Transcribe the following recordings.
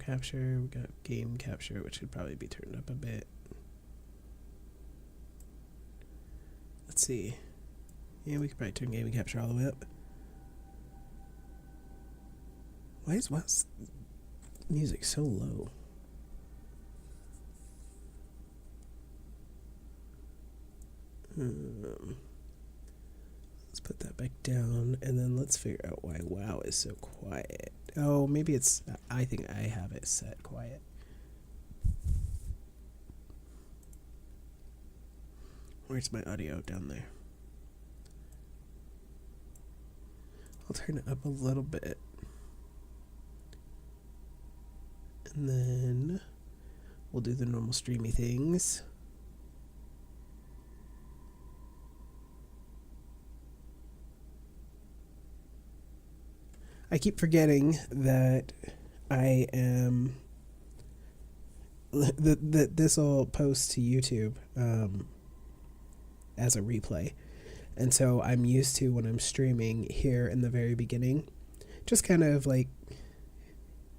capture, we got game capture, which could probably be turned up a bit. Let's see. Yeah, we could probably turn game capture all the way up. Why is WoW's music so low? Let's put that back down, and then let's figure out why WoW is so quiet. Oh, maybe it's... I think I have it set quiet. Where's my audio? Down there. I'll turn it up a little bit. And then we'll do the normal streamy things. I keep forgetting that I am... that this will post to YouTube as a replay. And so I'm used to, when I'm streaming here in the very beginning, just kind of like,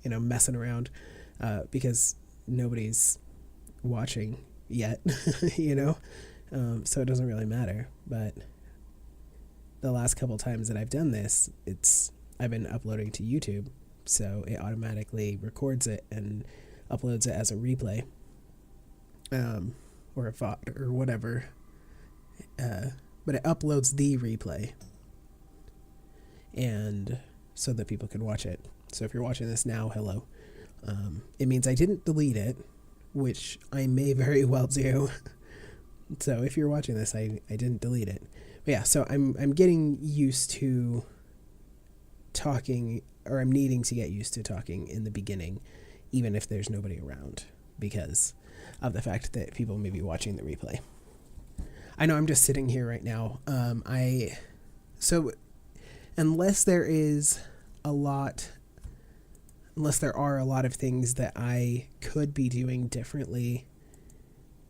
you know, messing around because nobody's watching yet, you know? So it doesn't really matter. But the last couple times that I've done this, I've been uploading to YouTube, so it automatically records it and uploads it as a replay, or a VOD or whatever. But it uploads the replay, and so that people can watch it. So if you're watching this now, hello. It means I didn't delete it, which I may very well do. So if you're watching this, I didn't delete it. But yeah, so I'm getting used to talking, or I'm needing to get used to talking in the beginning, even if there's nobody around, because of the fact that people may be watching the replay. I know I'm just sitting here right now. So unless there are a lot of things that I could be doing differently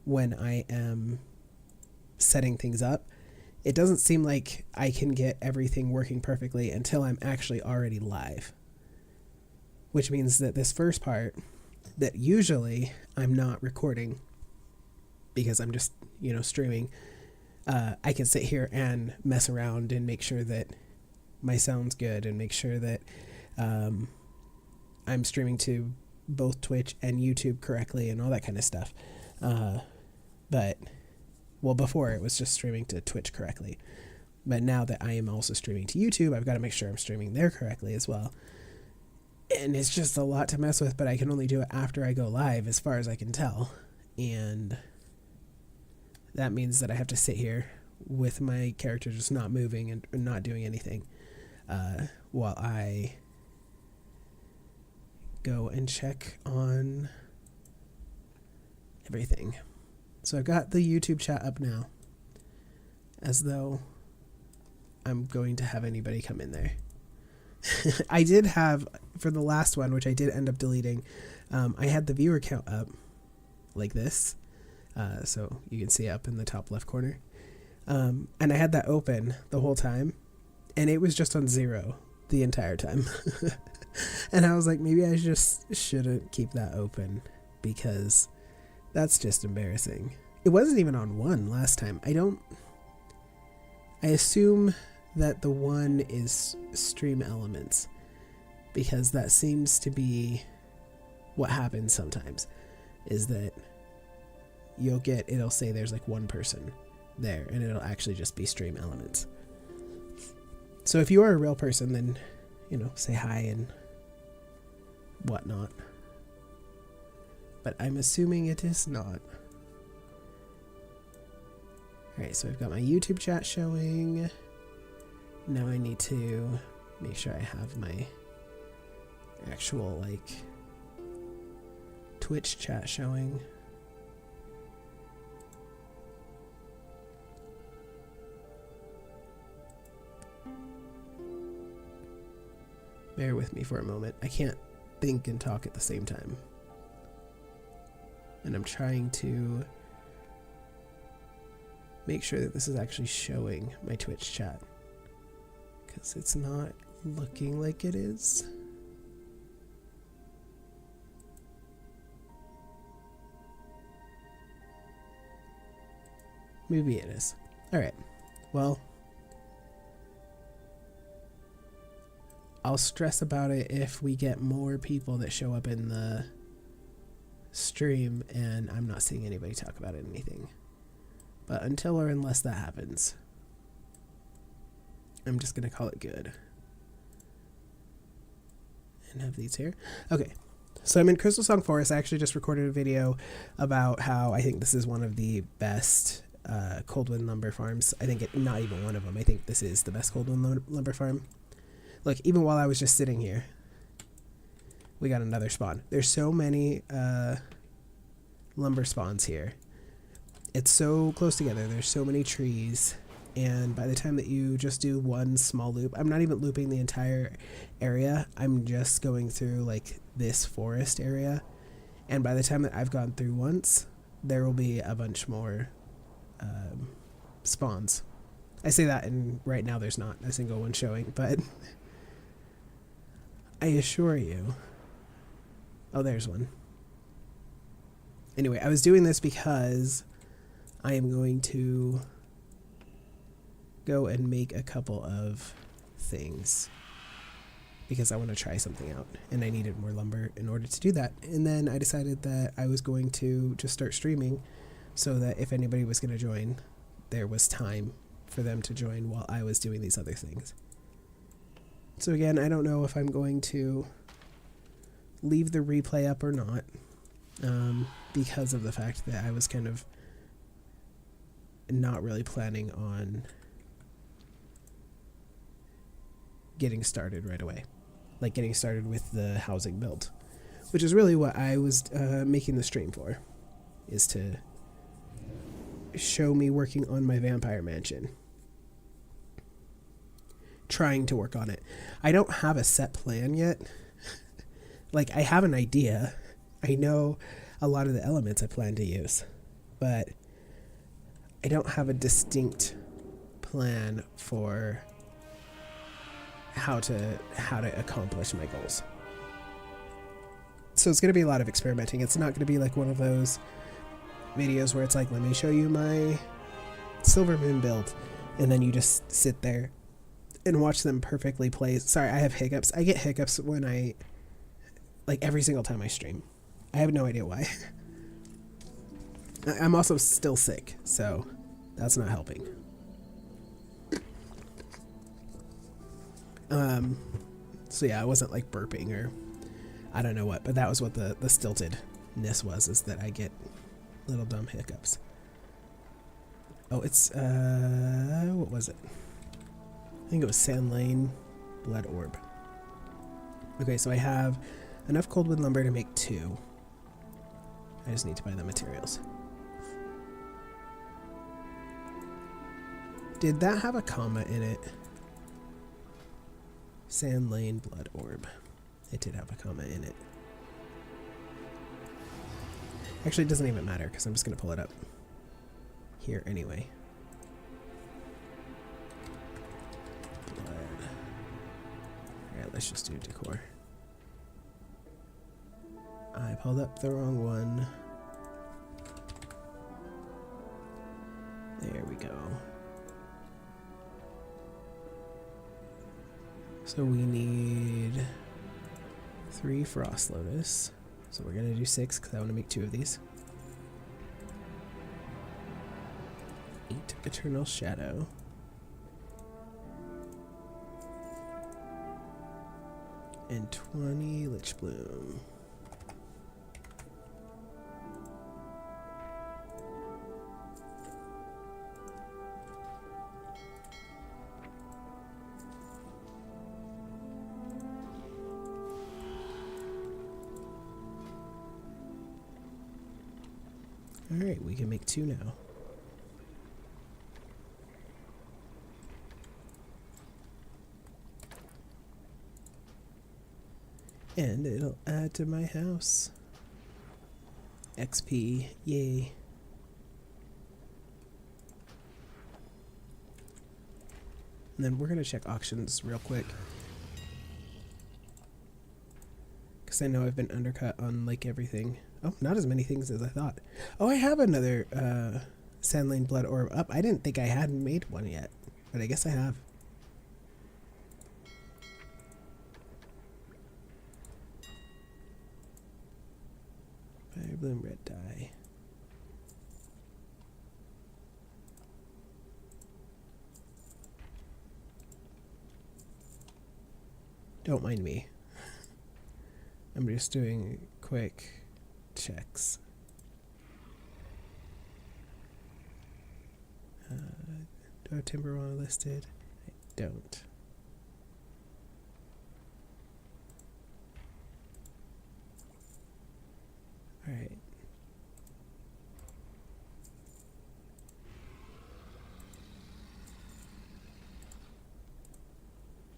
when I am setting things up, it doesn't seem like I can get everything working perfectly until I'm actually already live. Which means that this first part, that usually I'm not recording because I'm just, you know, streaming, I can sit here and mess around and make sure that my sound's good and make sure that I'm streaming to both Twitch and YouTube correctly and all that kind of stuff. But... well, before it was just streaming to Twitch correctly. But now that I am also streaming to YouTube, I've got to make sure I'm streaming there correctly as well. And it's just a lot to mess with, but I can only do it after I go live, as far as I can tell. And that means that I have to sit here with my character just not moving and not doing anything while I go and check on everything. So I've got the YouTube chat up now, as though I'm going to have anybody come in there. I did have, for the last one, which I did end up deleting, I had the viewer count up like this, so you can see up in the top left corner. And I had that open the whole time, and it was just on 0 the entire time. And I was like, maybe I just shouldn't keep that open, because... that's just embarrassing. It wasn't even on 1 last time. I assume that the 1 is stream elements, because that seems to be what happens sometimes, is that it'll say there's like 1 person there, and it'll actually just be stream elements. So if you are a real person, then, you know, say hi and whatnot. But I'm assuming it is not. Alright, so I've got my YouTube chat showing. Now I need to make sure I have my actual, like, Twitch chat showing. Bear with me for a moment. I can't think and talk at the same time. And I'm trying to make sure that this is actually showing my Twitch chat, because it's not looking like it is. Maybe it is. Alright. Well, I'll stress about it if we get more people that show up in the stream and I'm not seeing anybody talk about anything. But until or unless that happens, I'm just going to call it good. And have these here. Okay. So I'm in Crystal Song Forest. I actually just recorded a video about how I think this is one of the best Coldwind lumber farms. I think not even one of them. I think this is the best Coldwind lumber farm. Look, even while I was just sitting here, we got another spawn. There's so many lumber spawns here. It's so close together. There's so many trees. And by the time that you just do one small loop, I'm not even looping the entire area. I'm just going through like this forest area. And by the time that I've gone through once, there will be a bunch more spawns. I say that, and right now there's not a single one showing, but I assure you. Oh, there's one. Anyway, I was doing this because I am going to go and make a couple of things because I want to try something out and I needed more lumber in order to do that. And then I decided that I was going to just start streaming so that if anybody was going to join, there was time for them to join while I was doing these other things. So again, I don't know if I'm going to leave the replay up or not, because of the fact that I was kind of not really planning on getting started right away. Like getting started with the housing build, which is really what I was making the stream for, is to show me working on my vampire mansion. Trying to work on it. I don't have a set plan yet. Like, I have an idea. I know a lot of the elements I plan to use, but I don't have a distinct plan for how to accomplish my goals. So it's going to be a lot of experimenting. It's not going to be like one of those videos where it's like, let me show you my Silver Moon build, and then you just sit there and watch them perfectly play. Sorry, I have hiccups. I get hiccups when like every single time I stream. I have no idea why. I'm also still sick, so that's not helping. So yeah, I wasn't like burping or I don't know what, but that was what the stiltedness was, is that I get little dumb hiccups. Oh, it's, what was it? I think it was Sand Lane Blood Orb. Okay, so I have enough Coldwood lumber to make 2. I just need to buy the materials. Did that have a comma in it? Sand Lane Blood Orb. It did have a comma in it. Actually, it doesn't even matter because I'm just going to pull it up here anyway. Blood. Alright, let's just do decor. I pulled up the wrong one. There we go. So we need 3 Frost Lotus. So we're going to do 6 because I want to make 2 of these. 8 Eternal Shadow. And 20 Lich Bloom. Alright, we can make 2 now. And it'll add to my house. XP, yay. And then we're going to check auctions real quick, because I know I've been undercut on like everything. Oh, not as many things as I thought. Oh, I have another Sandlane Blood Orb up. I didn't think I had made one yet, but I guess I have. Fire Bloom Red Dye. Don't mind me. I'm just doing quick checks. Do I have Timberwall listed? I don't. Alright.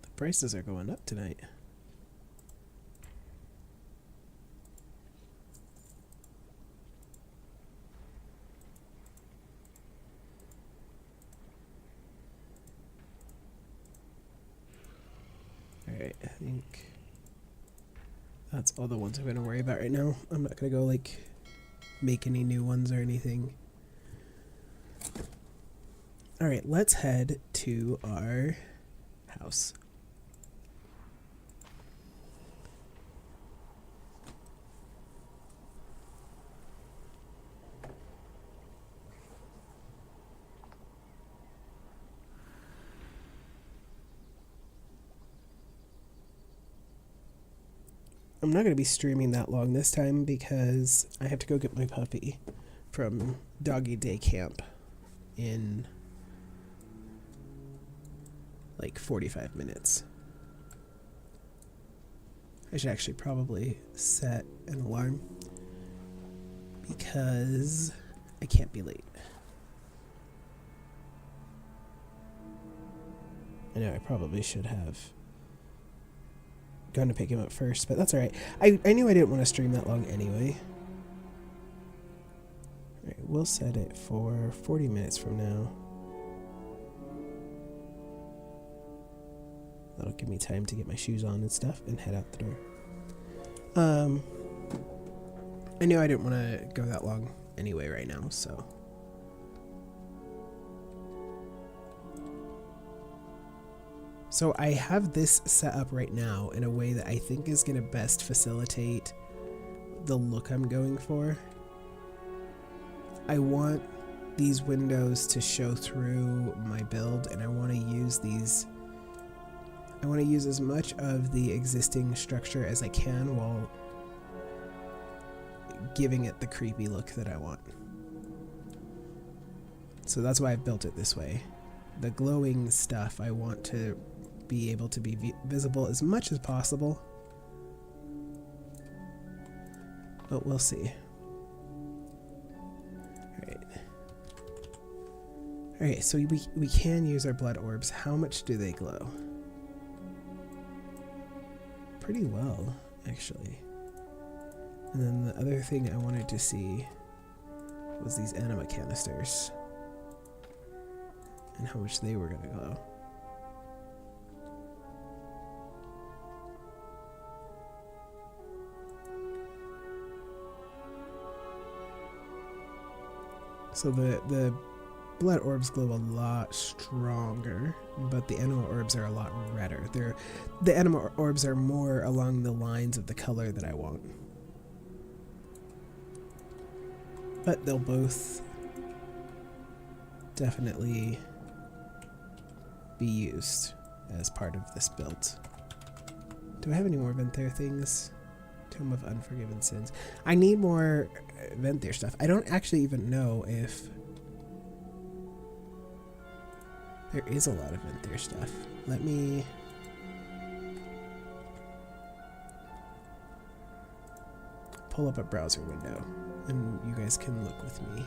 The prices are going up tonight. Alright, I think that's all the ones I'm going to worry about right now. I'm not going to go like make any new ones or anything. Alright, let's head to our house. I'm not going to be streaming that long this time because I have to go get my puppy from doggy day camp in like 45 minutes. I should actually probably set an alarm because I can't be late. I know I probably should have gone to pick him up first, but that's alright. I knew I didn't want to stream that long anyway. Alright, we'll set it for 40 minutes from now. That'll give me time to get my shoes on and stuff and head out the door. I knew I didn't want to go that long anyway right now, so. So I have this set up right now in a way that I think is going to best facilitate the look I'm going for. I want these windows to show through my build, and I want to use these. I want to use as much of the existing structure as I can while giving it the creepy look that I want. So that's why I've built it this way. The glowing stuff I want to be able to be visible as much as possible, but we'll see. Alright, so we can use our blood orbs. How much do they glow? Pretty well, actually. And then the other thing I wanted to see was these anima canisters and how much they were going to glow. So the blood orbs glow a lot stronger, but the anima orbs are a lot redder. The anima orbs are more along the lines of the color that I want. But they'll both definitely be used as part of this build. Do I have any more Venthyr things? Tomb of Unforgiven Sins. I need more Venthyr stuff. I don't actually even know if there is a lot of Venthyr stuff. Let me pull up a browser window and you guys can look with me.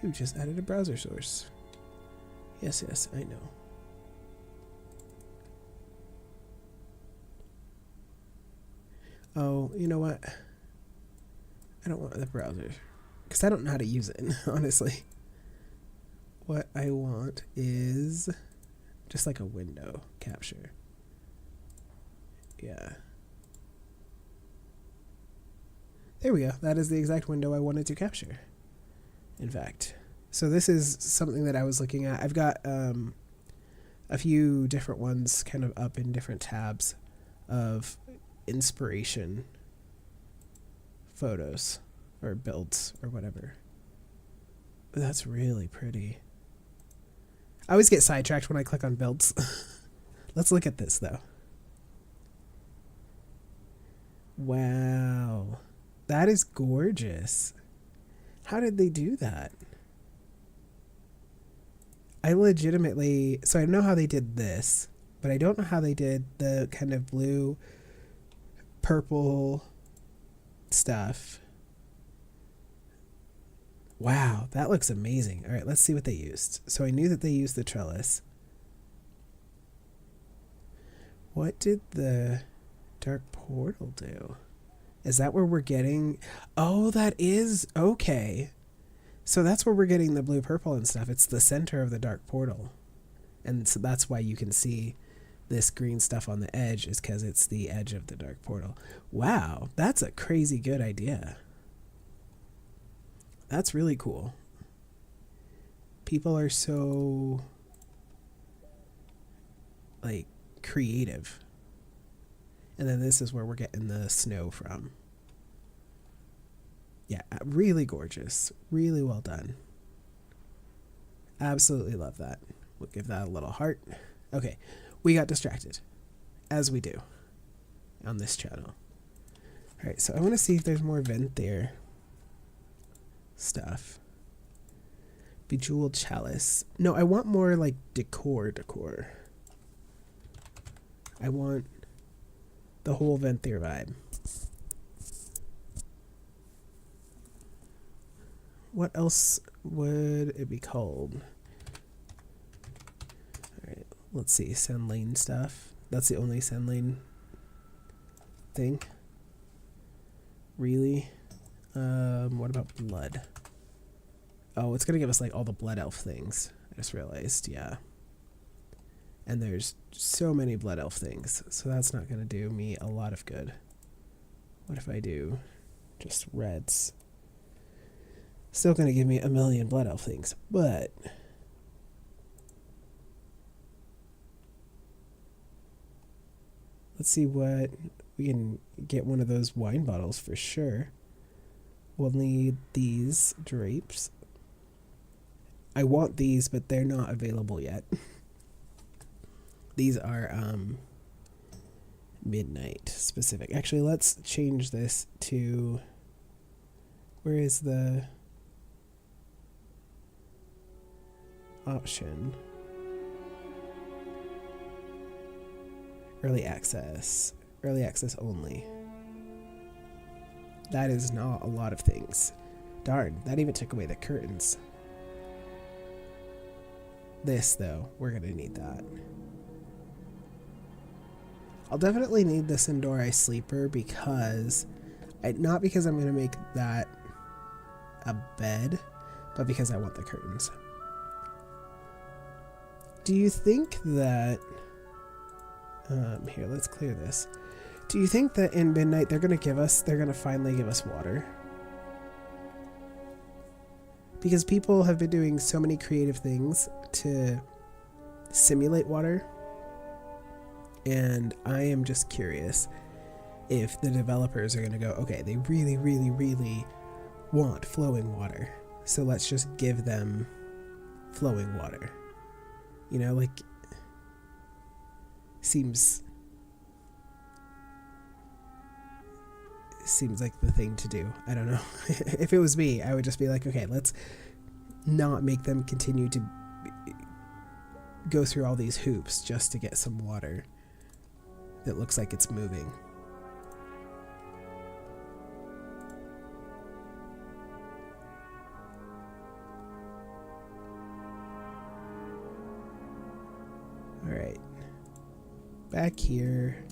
You just added a browser source. Yes, yes, I know. Oh, you know what? I don't want the browser because I don't know how to use it, honestly. What I want is just like a window capture. Yeah. There we go. That is the exact window I wanted to capture, in fact. So this is something that I was looking at. I've got a few different ones kind of up in different tabs of inspiration photos or builds or whatever. That's really pretty. I always get sidetracked when I click on builds. Let's look at this though. Wow. That is gorgeous. How did they do that? I legitimately, so I know how they did this, but I don't know how they did the kind of blue, purple stuff. Wow, that looks amazing. All right, let's see what they used. So I knew that they used the trellis. What did the dark portal do? Is that where we're getting... Oh, that is... Okay. So that's where we're getting the blue, purple and stuff. It's the center of the dark portal. And so that's why you can see this green stuff on the edge, is because it's the edge of the dark portal. Wow, that's a crazy good idea. That's really cool. People are so, like, creative. And then this is where we're getting the snow from. Yeah, really gorgeous. Really well done. Absolutely love that. We'll give that a little heart. Okay, we got distracted, as we do on this channel. All right, so I want to see if there's more vent there stuff. Bejeweled chalice. No, I want more like decor. I want the whole Venthyr vibe. What else would it be called? Alright, let's see. Sand lane stuff. That's the only sand lane thing. Really? What about blood? Oh, it's gonna give us like all the blood elf things. I just realized, yeah. And there's so many blood elf things, so that's not gonna do me a lot of good. What if I do just reds? Still gonna give me a million blood elf things, but let's see what we can get. One of those wine bottles for sure. We'll need these drapes. I want these, but they're not available yet. These are midnight specific. Actually, let's change this to, where is the option? Early access. Early access only. That is not a lot of things. Darn, that even took away the curtains. This, though, we're going to need that. I'll definitely need this Indori sleeper because... not because I'm going to make that a bed, but because I want the curtains. Do you think that... here, let's clear this. Do you think that in Midnight they're going to finally give us water? Because people have been doing so many creative things to simulate water. And I am just curious if the developers are going to go, okay, they really, really, really want flowing water. So let's just give them flowing water. You know, like, seems like the thing to do. I don't know. If it was me, I would just be like, okay, let's not make them continue to go through all these hoops just to get some water that looks like it's moving. All right, back here.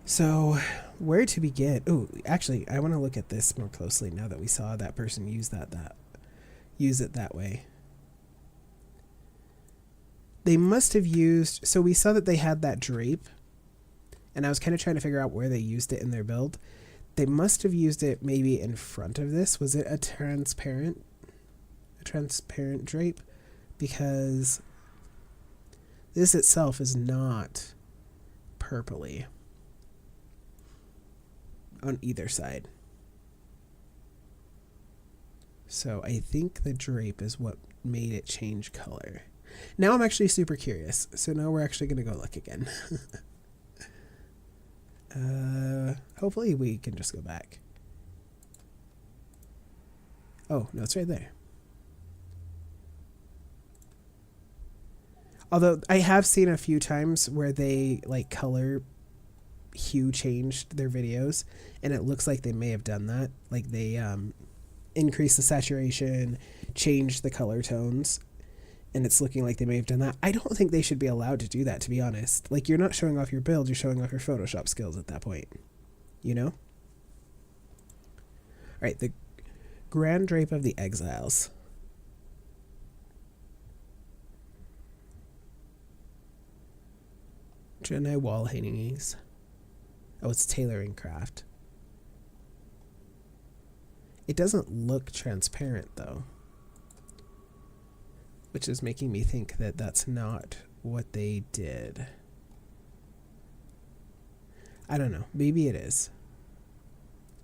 So where to begin? Oh, actually, I want to look at this more closely now that we saw that person use use it that way. They must have used, so we saw that they had that drape, and I was kind of trying to figure out where they used it in their build. They must have used it maybe in front of this. Was it a transparent drape? Because this itself is not purpley on either side. So I think the drape is what made it change color. Now I'm actually super curious. So now we're actually going to go look again. Hopefully we can just go back. Oh, no, it's right there. Although I have seen a few times where they like color hue changed their videos, and it looks like they may have done that. Like they increased the saturation, changed the color tones, and it's looking like they may have done that. I don't think they should be allowed to do that, to be honest. Like, you're not showing off your build, you're showing off your Photoshop skills at that point. You know? Alright, the Grand Drape of the Exiles. Jedi wall hangings. Oh, it's tailoring craft. It doesn't look transparent, though. Which is making me think that that's not what they did. I don't know. Maybe it is.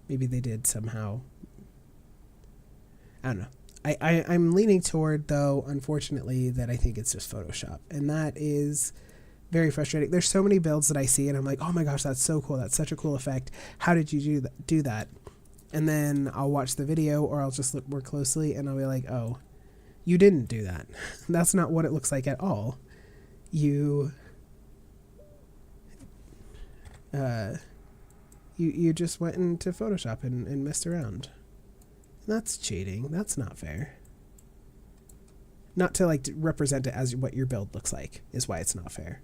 Maybe they did somehow. I don't know. I'm leaning toward, though, unfortunately, that I think it's just Photoshop. And that is very frustrating. There's so many builds that I see, and I'm like, oh my gosh, that's so cool. That's such a cool effect. How did you do that? And then I'll watch the video, or I'll just look more closely, and I'll be like, oh, you didn't do that. That's not what it looks like at all. You just went into Photoshop and messed around. That's cheating. That's not fair. Not to like represent it as what your build looks like is why it's not fair.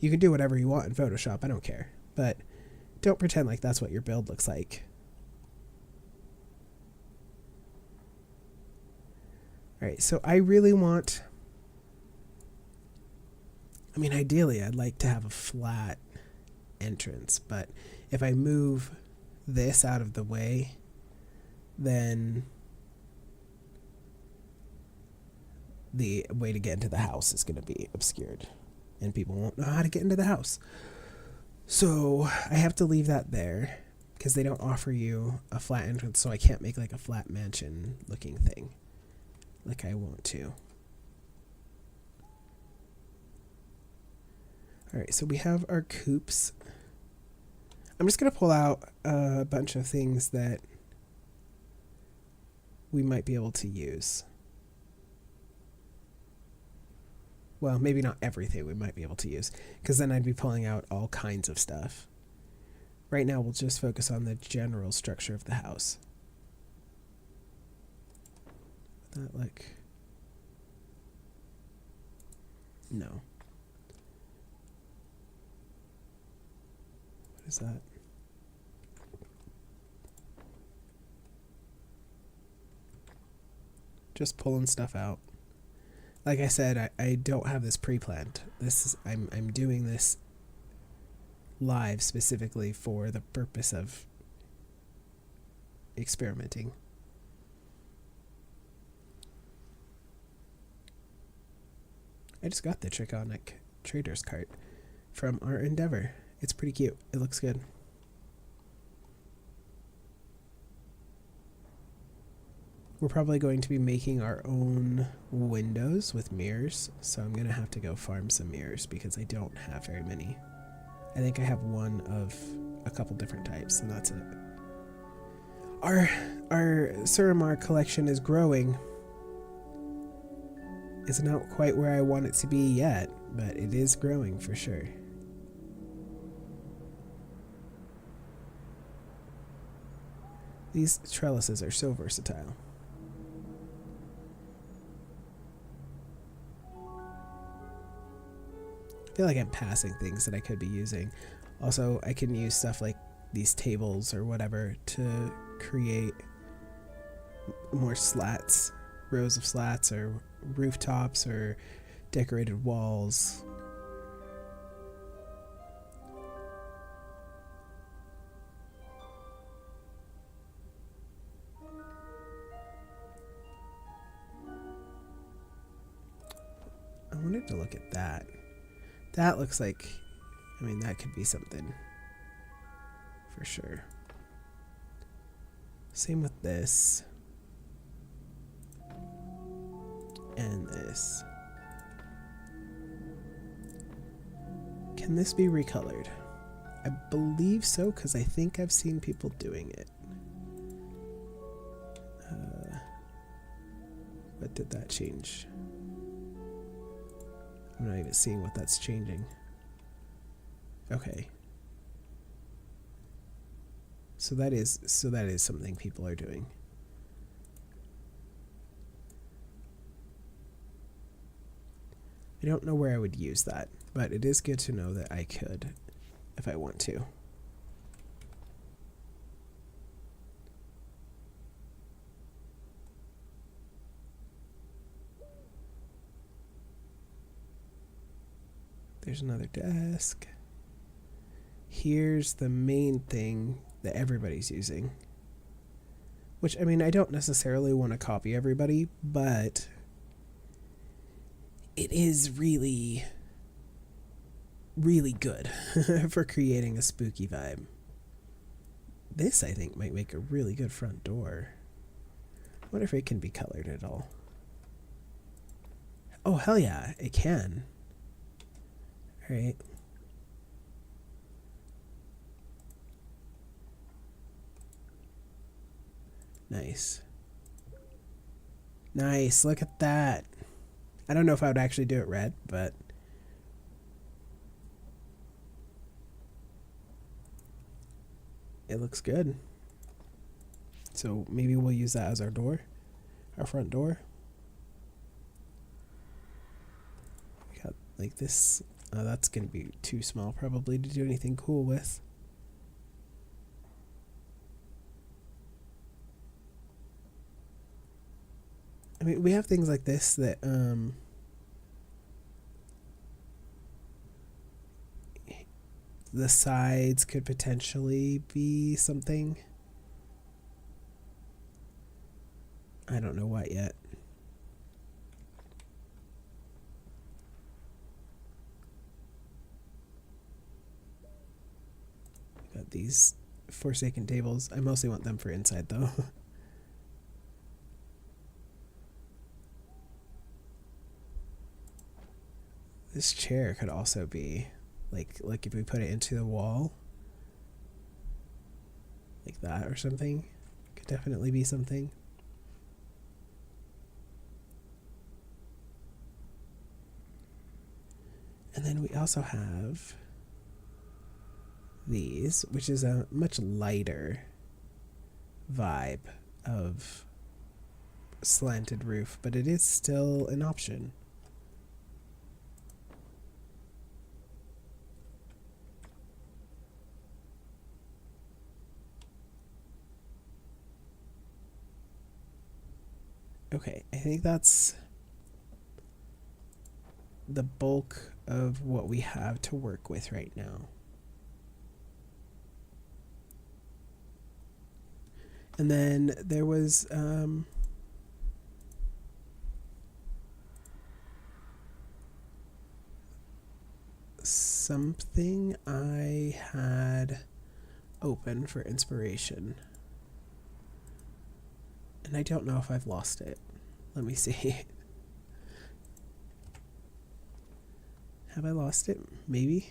You can do whatever you want in Photoshop. I don't care. But don't pretend like that's what your build looks like. Alright, so I really want... I mean, ideally, I'd like to have a flat entrance, but if I move this out of the way, then the way to get into the house is going to be obscured, and people won't know how to get into the house. So I have to leave that there, because they don't offer you a flat entrance, so I can't make like a flat mansion looking thing like I want to. Alright, so we have our coops. I'm just going to pull out a bunch of things that we might be able to use. Well, maybe not everything we might be able to use, because then I'd be pulling out all kinds of stuff. Right now, we'll just focus on the general structure of the house. That like... No. What is that? Just pulling stuff out. Like I said, I don't have this pre-planned. This is I'm doing this live specifically for the purpose of experimenting. I just got the Draconic Trader's cart from our Endeavor. It's pretty cute. It looks good. We're probably going to be making our own windows with mirrors, so I'm going to have to go farm some mirrors because I don't have very many. I think I have one of a couple different types, and that's it. Our Suramar collection is growing. It's not quite where I want it to be yet, but it is growing for sure. These trellises are so versatile. I feel like I'm passing things that I could be using. Also, I can use stuff like these tables or whatever to create more slats, rows of slats or rooftops or decorated walls. I wanted to look at that. That looks like, I mean, that could be something for sure. Same with this. And this. Can this be recolored? I believe so, because I think I've seen people doing it. What did that change? I'm not even seeing what that's changing. Okay. So that is something people are doing. I don't know where I would use that, but it is good to know that I could if I want to. There's another desk. Here's the main thing that everybody's using. Which, I mean, I don't necessarily want to copy everybody, but it is really, really good for creating a spooky vibe. This, I think, might make a really good front door. I wonder if it can be colored at all. Oh, hell yeah, it can. Alright. Nice. Nice, look at that. I don't know if I would actually do it red, but it looks good. So maybe we'll use that as our door, our front door. We got like this. Oh, that's going to be too small probably to do anything cool with. I mean, we have things like this that the sides could potentially be something. I don't know what yet. Got these Forsaken tables. I mostly want them for inside though. This chair could also be like if we put it into the wall like that or something. Could definitely be something. And then we also have these, which is a much lighter vibe of slanted roof, but it is still an option. Okay, I think that's the bulk of what we have to work with right now. And then there was something I had open for inspiration. And I don't know if I've lost it. Let me see. Have I lost it? Maybe.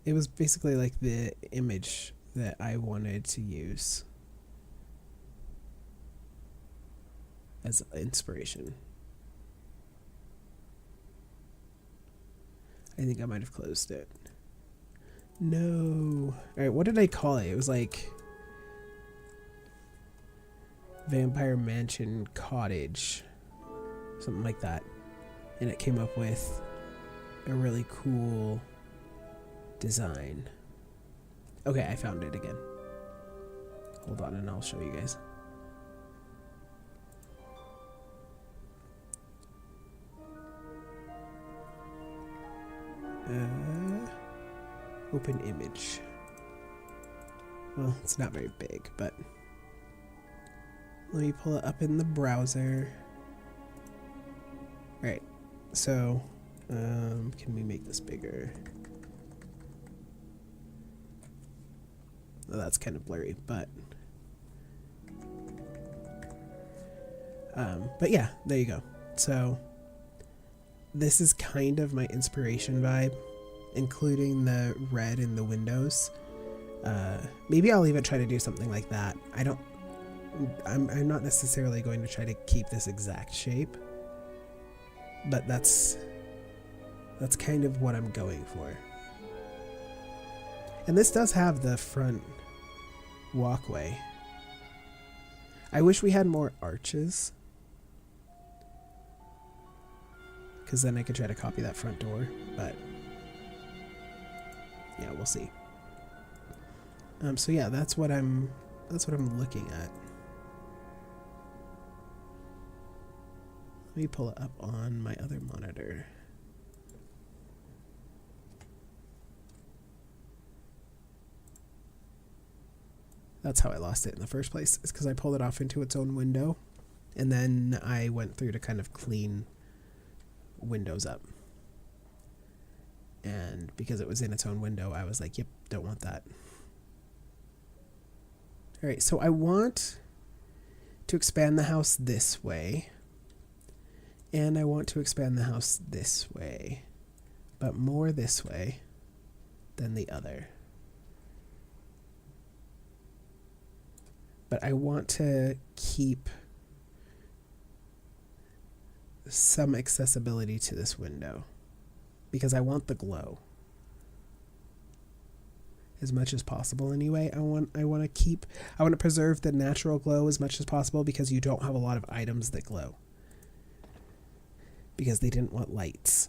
It was basically like the image that I wanted to use as inspiration. I think I might have closed it. No. Alright, what did I call it? It was like Vampire Mansion Cottage. Something like that. And it came up with a really cool design. Okay, I found it again. Hold on and I'll show you guys. Open image. Well, it's not very big, but let me pull it up in the browser. Alright, so can we make this bigger? Well, that's kind of blurry, but yeah, there you go. So this is kind of my inspiration vibe, including the red in the windows. Maybe I'll even try to do something like that. I'm not necessarily going to try to keep this exact shape, but that's kind of what I'm going for. And this does have the front walkway. I wish we had more arches, because then I could try to copy that front door, but yeah, we'll see. So yeah, that's what I'm looking at. Let me pull it up on my other monitor. That's how I lost it in the first place. It's because I pulled it off into its own window, and then I went through to kind of clean windows up. And because it was in its own window, I was like, yep, don't want that. All right, so I want to expand the house this way, and I want to expand the house this way, but more this way than the other. But I want to keep some accessibility to this window because I want the glow as much as possible anyway. I want to preserve the natural glow as much as possible because you don't have a lot of items that glow because they didn't want lights.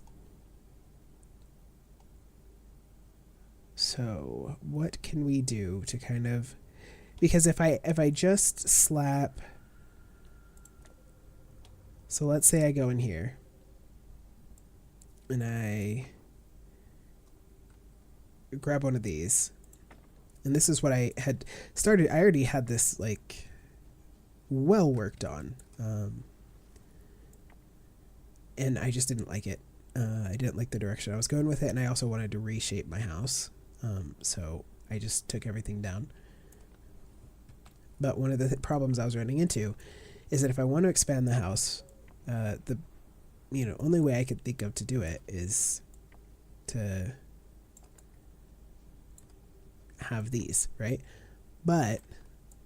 So what can we do to kind of, because if I just slap, so let's say I go in here and I grab one of these, and this is what I had started. I already had this like well worked on, and I just didn't like it. I didn't like the direction I was going with it, and I also wanted to reshape my house, so I just took everything down. But one of the problems I was running into is that if I want to expand the house, the only way I could think of to do it is to have these, right? But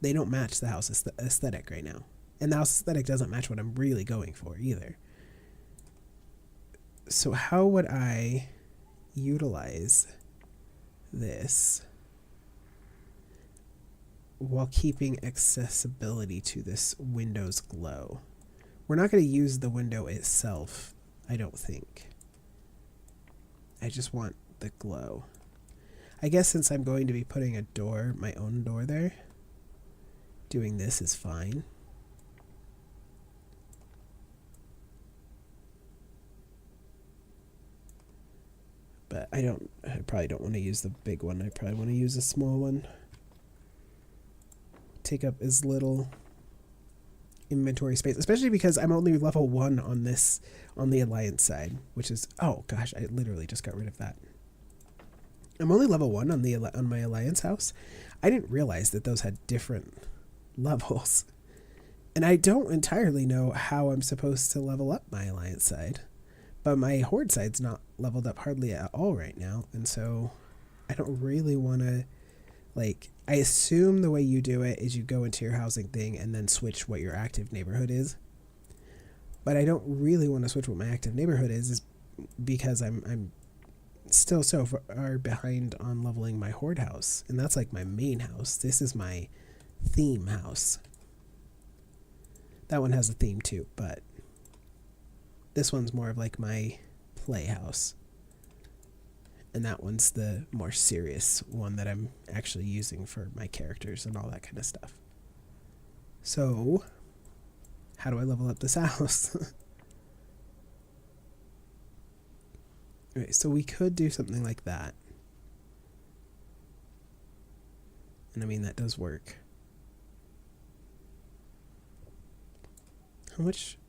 they don't match the house aesthetic right now. And the house aesthetic doesn't match what I'm really going for either. So how would I utilize this while keeping accessibility to this window's glow? We're not going to use the window itself, I don't think. I just want the glow. I guess since I'm going to be putting a door, my own door there, doing this is fine. But I probably don't want to use the big one. I probably want to use a small one. Take up as little inventory space, especially because I'm only level 1 on the Alliance side, which is, oh gosh, I literally just got rid of that. I'm only level 1 on my Alliance house. I didn't realize that those had different levels, and I don't entirely know how I'm supposed to level up my Alliance side, but my Horde side's not leveled up hardly at all right now, and so I don't really want to, like, I assume the way you do it is you go into your housing thing and then switch what your active neighborhood is. But I don't really want to switch what my active neighborhood is because I'm still so far behind on leveling my Horde house. And that's like my main house. This is my theme house. That one has a theme too, but this one's more of like my playhouse. And that one's the more serious one that I'm actually using for my characters and all that kind of stuff. So, how do I level up this house? Okay, so we could do something like that. And I mean, that does work. How much?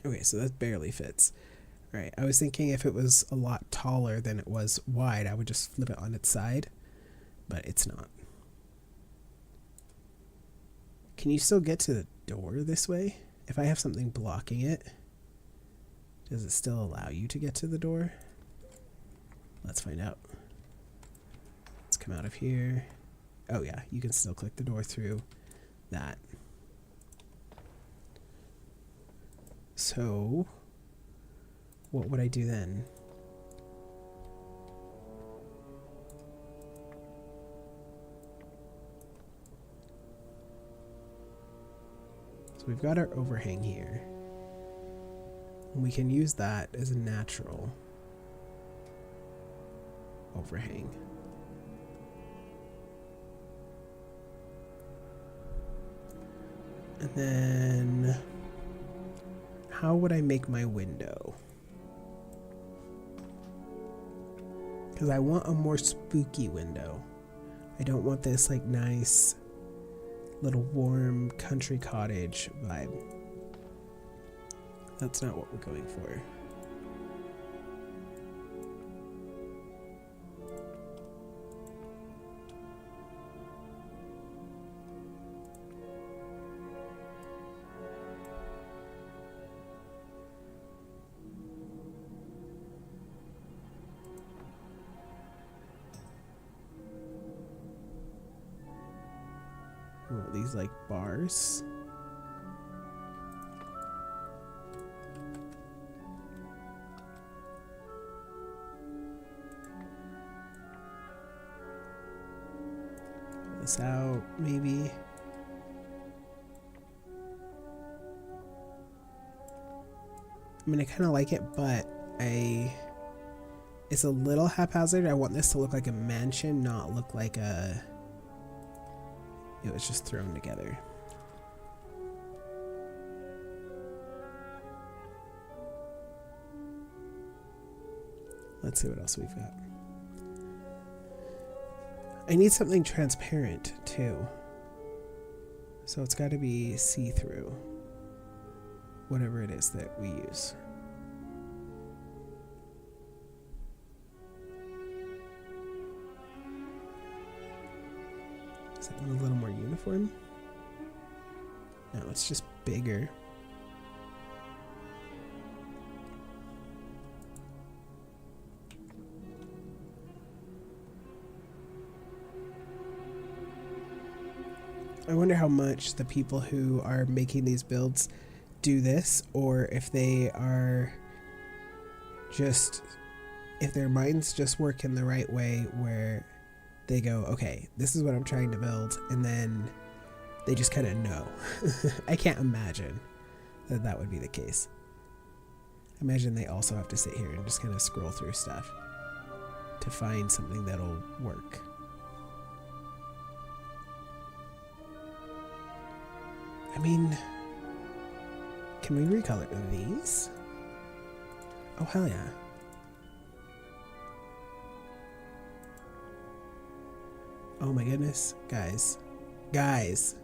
Okay, so that barely fits. All right, I was thinking if it was a lot taller than it was wide, I would just flip it on its side, but it's not. Can you still get to the door this way? If I have something blocking it, does it still allow you to get to the door? Let's find out. Let's come out of here. Oh yeah, you can still click the door through that. So, what would I do then? So we've got our overhang here. We can use that as a natural overhang. And then, how would I make my window? Because I want a more spooky window. I don't want this like nice little warm country cottage vibe. That's not what we're going for. Oh, these like bars. Pull this out, maybe. I mean, I kind of like it, but it's a little haphazard. I want this to look like a mansion, not look like it was just thrown together. Let's see what else we've got. I need something transparent too. So it's got to be see-through. Whatever it is that we use. Is that one a little more uniform? No, it's just bigger. I wonder how much the people who are making these builds do this, or if they are just, if their minds just work in the right way where they go, okay, this is what I'm trying to build, and then they just kind of know. I can't imagine that that would be the case. I imagine they also have to sit here and just kind of scroll through stuff to find something that'll work. I mean, can we recolor these? Oh, hell yeah. Oh my goodness, guys. Guys.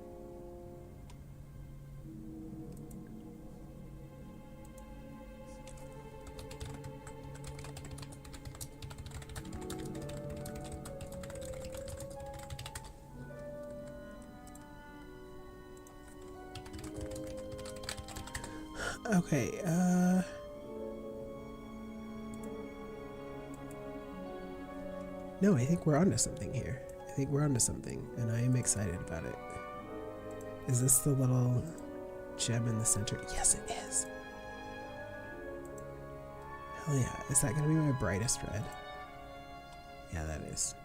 Okay, no, I think we're onto something here. I think we're onto something, and I am excited about it. Is this the little gem in the center? Yes, it is. Hell yeah. Is that going to be my brightest red? Yeah, that is.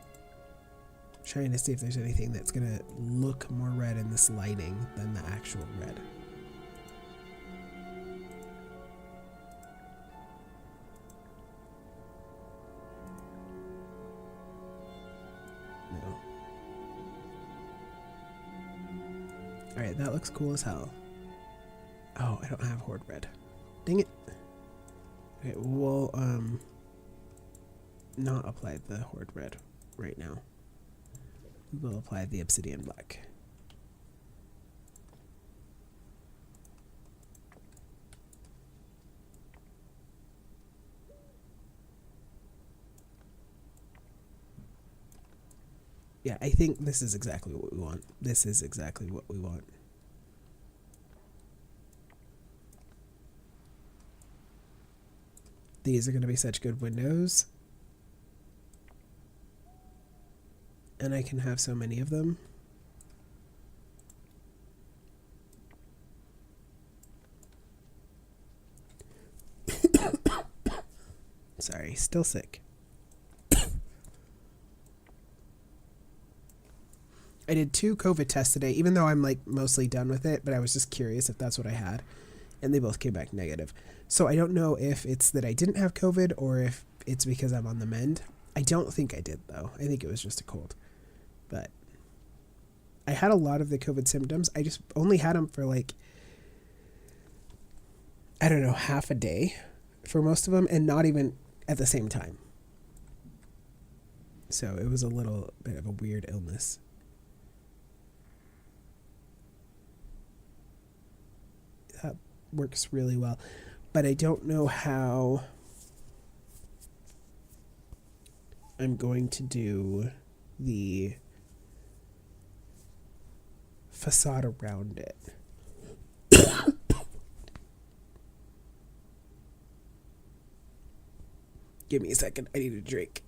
I'm trying to see if there's anything that's going to look more red in this lighting than the actual red. No. Alright, that looks cool as hell. Oh, I don't have Horde Red. Dang it. Okay, we'll not apply the Horde Red right now. We will apply the Obsidian Black. Yeah, I think this is exactly what we want. This is exactly what we want. These are going to be such good windows. And I can have so many of them. Sorry, still sick. I did 2 COVID tests today, even though I'm like mostly done with it, but I was just curious if that's what I had. And they both came back negative. So I don't know if it's that I didn't have COVID or if it's because I'm on the mend. I don't think I did, though. I think it was just a cold. But I had a lot of the COVID symptoms. I just only had them for like, I don't know, half a day for most of them, and not even at the same time. So it was a little bit of a weird illness. That works really well. But I don't know how I'm going to do the facade around it. Give me a second. I need a drink.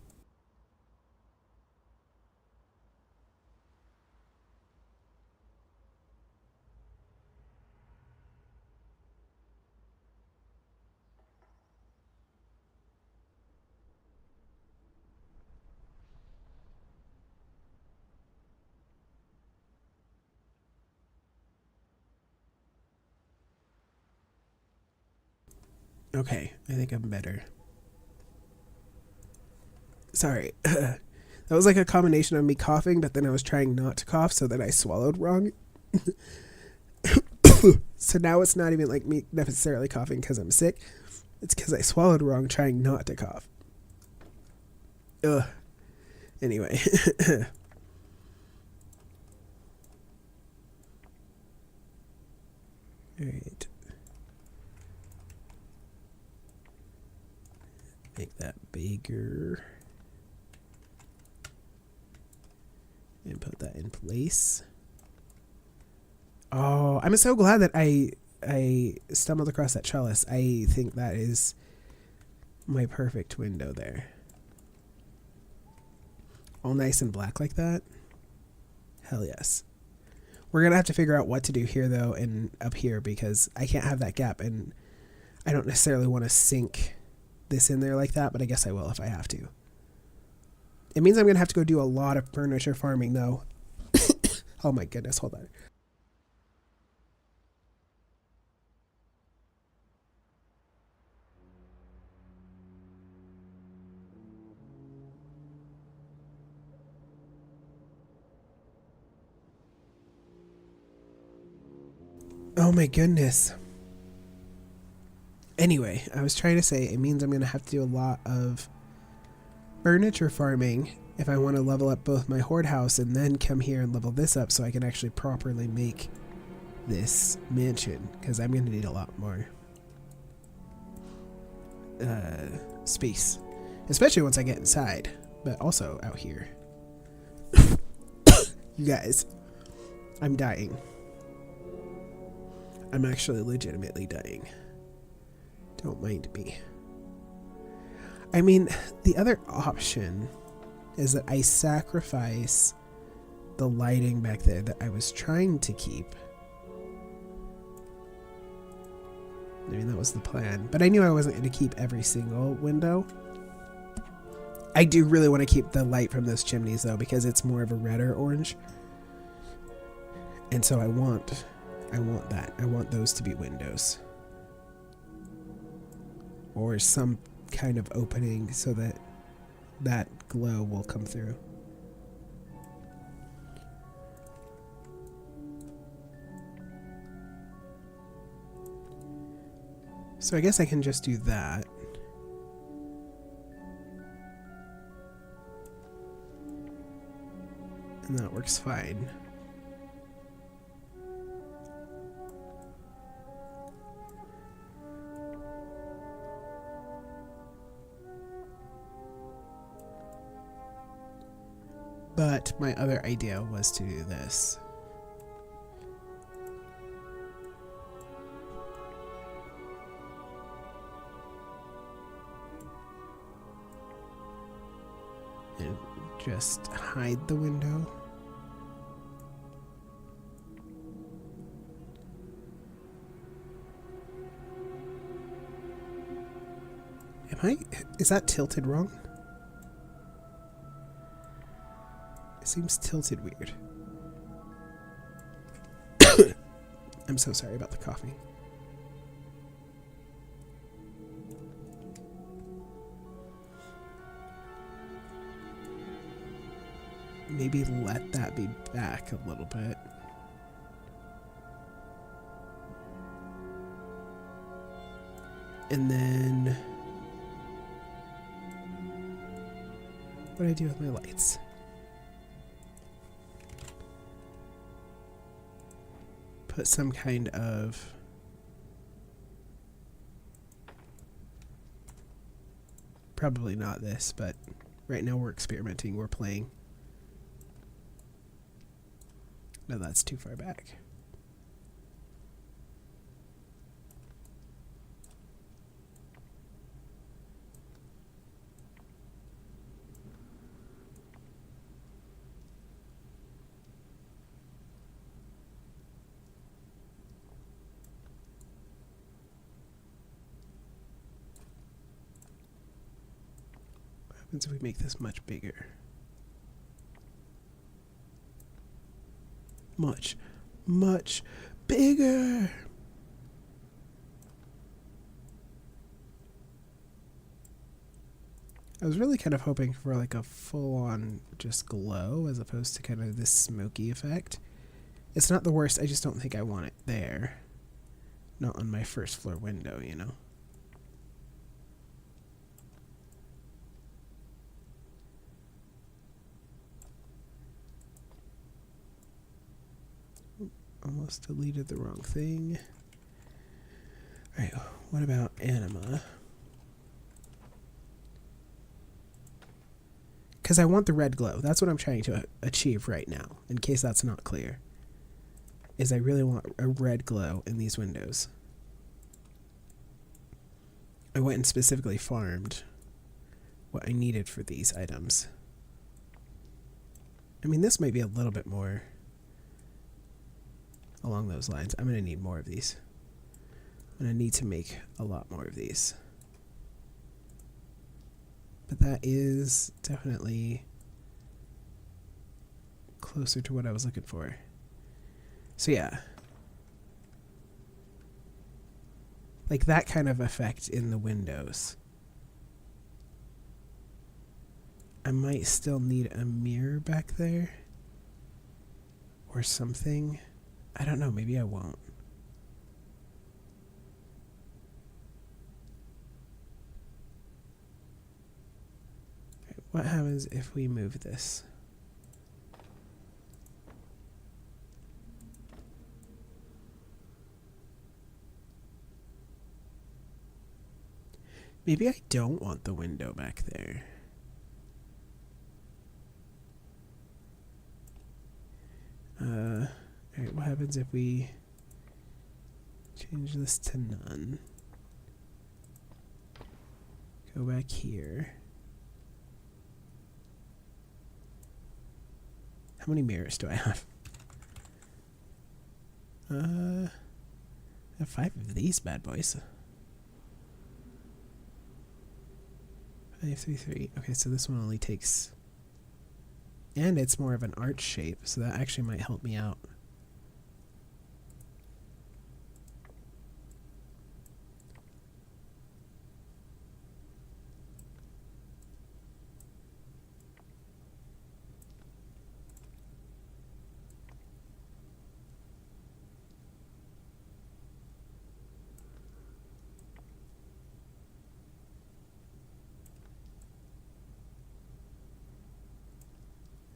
Okay, I think I'm better. Sorry. That was like a combination of me coughing, but then I was trying not to cough, so then I swallowed wrong. So now it's not even like me necessarily coughing because I'm sick. It's because I swallowed wrong trying not to cough. Ugh. Anyway. Alright. Make that bigger. And put that in place. Oh, I'm so glad that I stumbled across that trellis. I think that is my perfect window there. All nice and black like that. Hell yes. We're going to have to figure out what to do here, though, and up here, because I can't have that gap, and I don't necessarily want to sink this in there like that, but I guess I will if I have to. It means I'm going to have to go do a lot of furniture farming, though. Oh my goodness, hold on. Oh my goodness. Anyway, I was trying to say it means I'm going to have to do a lot of furniture farming if I want to level up both my horde house and then come here and level this up so I can actually properly make this mansion, because I'm going to need a lot more space, especially once I get inside, but also out here. You guys, I'm dying. I'm actually legitimately dying. Don't mind me. I mean, the other option is that I sacrifice the lighting back there that I was trying to keep. I mean, that was the plan. But I knew I wasn't going to keep every single window. I do really want to keep the light from those chimneys, though, because it's more of a redder orange. And so I want that. I want those to be windows. Or some kind of opening so that that glow will come through. So I guess I can just do that. And that works fine. But my other idea was to do this. And just hide the window. Is that tilted wrong? It seems tilted weird. I'm so sorry about the coughing. Maybe let that be back a little bit. And then what do I do with my lights? Put some kind of probably not this, but right now we're experimenting, we're playing. No, that's too far back. What happens if we make this much bigger? Much, much bigger. I was really kind of hoping for like a full-on just glow as opposed to kind of this smoky effect. It's not the worst, I just don't think I want it there. Not on my first floor window, you know? Almost deleted the wrong thing. Alright, what about anima? Because I want the red glow. That's what I'm trying to achieve right now, in case that's not clear. Is I really want a red glow in these windows. I went and specifically farmed what I needed for these items. I mean, this might be a little bit more along those lines. I'm going to need more of these. I'm going to need to make a lot more of these. But that is definitely closer to what I was looking for. So yeah. Like that kind of effect in the windows. I might still need a mirror back there. Or something. I don't know, maybe I won't. Okay, what happens if we move this? Maybe I don't want the window back there. Alright, what happens if we change this to none? Go back here. How many mirrors do I have? I have 5 of these bad boys. 5, 3, 3. Okay, so this one only takes... And it's more of an arch shape, so that actually might help me out.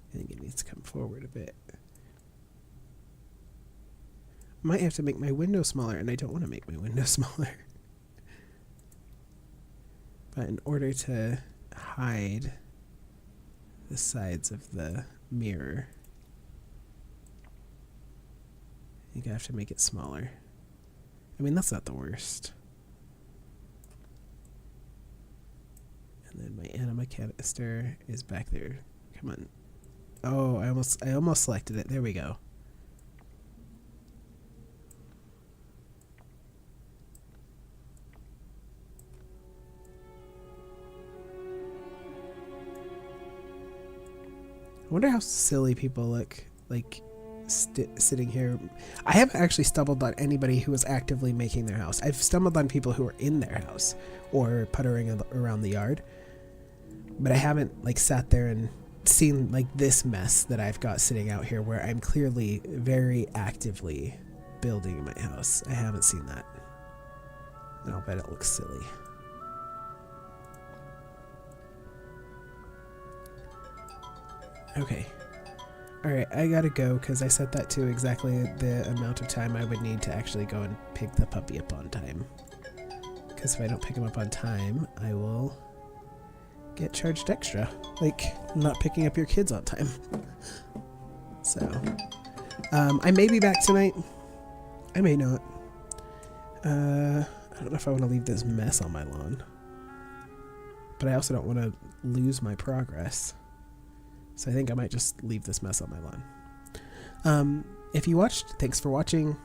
I think it needs to come forward a bit. Might have to make my window smaller, and I don't want to make my window smaller. But in order to hide the sides of the mirror. I think I have to make it smaller. I mean, that's not the worst. And then my anima canister is back there. Come on. Oh, I almost selected it. There we go. I wonder how silly people look, like, sitting here. I haven't actually stumbled on anybody who was actively making their house. I've stumbled on people who are in their house or puttering around the yard, but I haven't, like, sat there and seen, like, this mess that I've got sitting out here where I'm clearly very actively building my house. I haven't seen that. I'll bet it looks silly. Okay. Alright, I gotta go because I set that to exactly the amount of time I would need to actually go and pick the puppy up on time. Because if I don't pick him up on time, I will get charged extra. Like, not picking up your kids on time. So, I may be back tonight. I may not. I don't know if I want to leave this mess on my lawn. But I also don't want to lose my progress. So I think I might just leave this mess on my lawn. If you watched, thanks for watching.